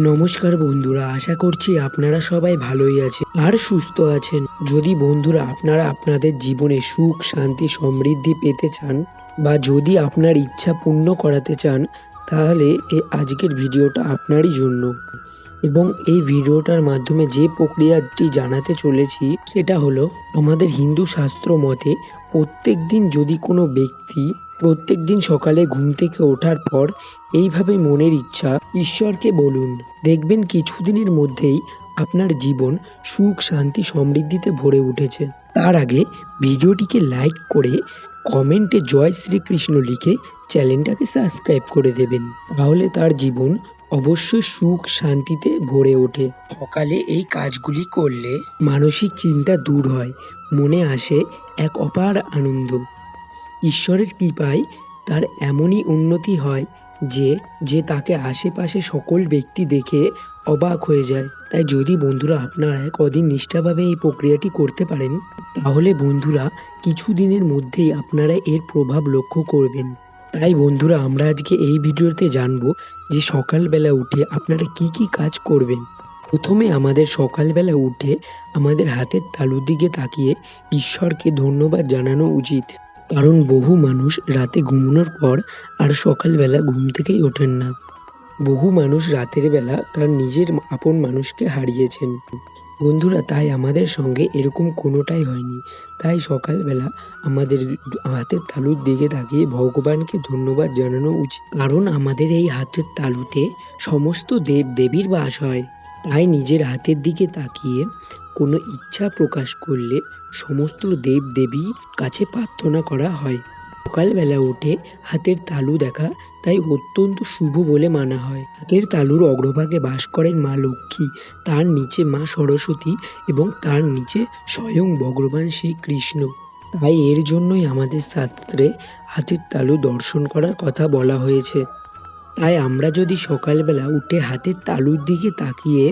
নমস্কার বন্ধুরা, আশা করছি আপনারা সবাই ভালোই আছেন আর সুস্থ আছেন। যদি বন্ধুরা আপনারা আপনাদের জীবনে সুখ, শান্তি, সমৃদ্ধি পেতে চান বা যদি আপনার ইচ্ছা পূর্ণ করাতে চান, তাহলে আজকের ভিডিওটা আপনারই জন্য। এবং এই ভিডিওটার মাধ্যমে যে প্রক্রিয়াটি জানাতে চলেছি সেটা হলো, আমাদের হিন্দু শাস্ত্র মতে প্রত্যেক দিন যদি কোনো ব্যক্তি প্রত্যেক দিন সকালে ঘুম থেকে ওঠার পর এইভাবে মনের ইচ্ছা ঈশ্বরকে বলুন, দেখবেন কিছুদিনের মধ্যেই আপনার জীবন সুখ, শান্তি, সমৃদ্ধিতে ভরে উঠেছে। তার আগে ভিডিওটিকে লাইক করে কমেন্টে জয় শ্রীকৃষ্ণ লিখে চ্যানেলটাকে সাবস্ক্রাইব করে দেবেন, তাহলে তার জীবন অবশ্যই সুখ শান্তিতে ভরে ওঠে। সকালে এই কাজগুলি করলে মানসিক চিন্তা দূর হয়, মনে আসে এক অপার আনন্দ। ঈশ্বরের কৃপায় তার এমনই উন্নতি হয় যে তাকে আশেপাশে সকল ব্যক্তি দেখে অবাক হয়ে যায়। তাই যদি বন্ধুরা আপনারা কদিন নিষ্ঠাভাবে এই প্রক্রিয়াটি করতে পারেন, তাহলে বন্ধুরা কিছুদিনের মধ্যেই আপনারা এর প্রভাব লক্ষ্য করবেন। তাই বন্ধুরা আমরা আজকে এই ভিডিওতে জানবো যে সকালবেলা উঠে আপনারা কি কি কাজ করবেন। প্রথমে আমাদের সকালবেলা উঠে আমাদের হাতের তালুর দিকে তাকিয়ে ঈশ্বরকে ধন্যবাদ জানানো উচিত। কারণ বহু মানুষ রাতে ঘুমানোর পর আর সকালবেলা ঘুম থেকেই ওঠেন না। বহু মানুষ রাতের বেলা তার নিজের আপন মানুষকে হারিয়েছেন। বন্ধুরা, তাই আমাদের সঙ্গে এরকম কোনোটাই হয়নি। তাই সকালবেলা আমাদের হাতের তালুর দিকে তাকিয়ে ভগবানকে ধন্যবাদ জানানো উচিত। কারণ আমাদের এই হাতের তালুতে সমস্ত দেব দেবীর বাস হয়। তাই নিজের হাতের দিকে তাকিয়ে কোনো ইচ্ছা প্রকাশ করলে সমস্ত দেব দেবীর কাছে প্রার্থনা করা হয়। সকালবেলা উঠে হাতের তালু দেখা তাই অত্যন্ত শুভ বলে মানা হয়। হাতের তালুর অগ্রভাগে বাস করেন মা লক্ষ্মী, তার নিচে মা সরস্বতী এবং তার নিচে স্বয়ং ভগবান শ্রীকৃষ্ণ। তাই এর জন্যই আমাদের শাস্ত্রে হাতের তালু দর্শন করার কথা বলা হয়েছে। তাই আমরা যদি সকালবেলা উঠে হাতের তালুর দিকে তাকিয়ে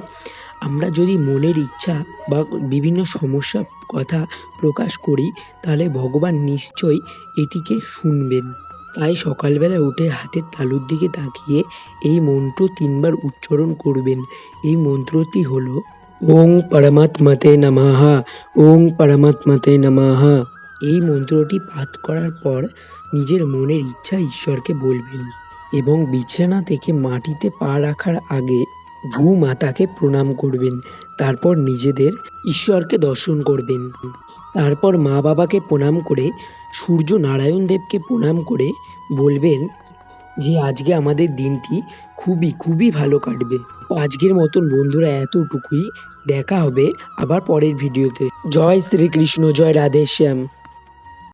আমরা যদি মনের ইচ্ছা বা বিভিন্ন সমস্যার কথা প্রকাশ করি, তাহলে ভগবান নিশ্চয়ই এটিকে শুনবেন। তাই সকালবেলা উঠে হাতের তালুর দিকে তাকিয়ে এই মন্ত্র 3 বার উচ্চারণ করবেন। এই মন্ত্রটি হলো ওং পরমাত্মতে নমঃ, ওং পরমাত্মতে নমঃ। এই মন্ত্রটি পাঠ করার পর নিজের মনের ইচ্ছা ঈশ্বরকে বলবেন এবং বিছানা থেকে মাটিতে পা রাখার আগে ভূমাতাকে প্রণাম করবেন। তারপর নিজেদের ঈশ্বরকে দর্শন করবেন। তারপর মা বাবাকে প্রণাম করে সূর্য নারায়ণ দেবকে প্রণাম করে বলবেন যে আজকে আমাদের দিনটি খুবই ভালো কাটবে। আজকের মতন বন্ধুরা এতটুকুই। দেখা হবে আবার পরের ভিডিওতে। জয় শ্রীকৃষ্ণ, জয় রাধে শ্যাম।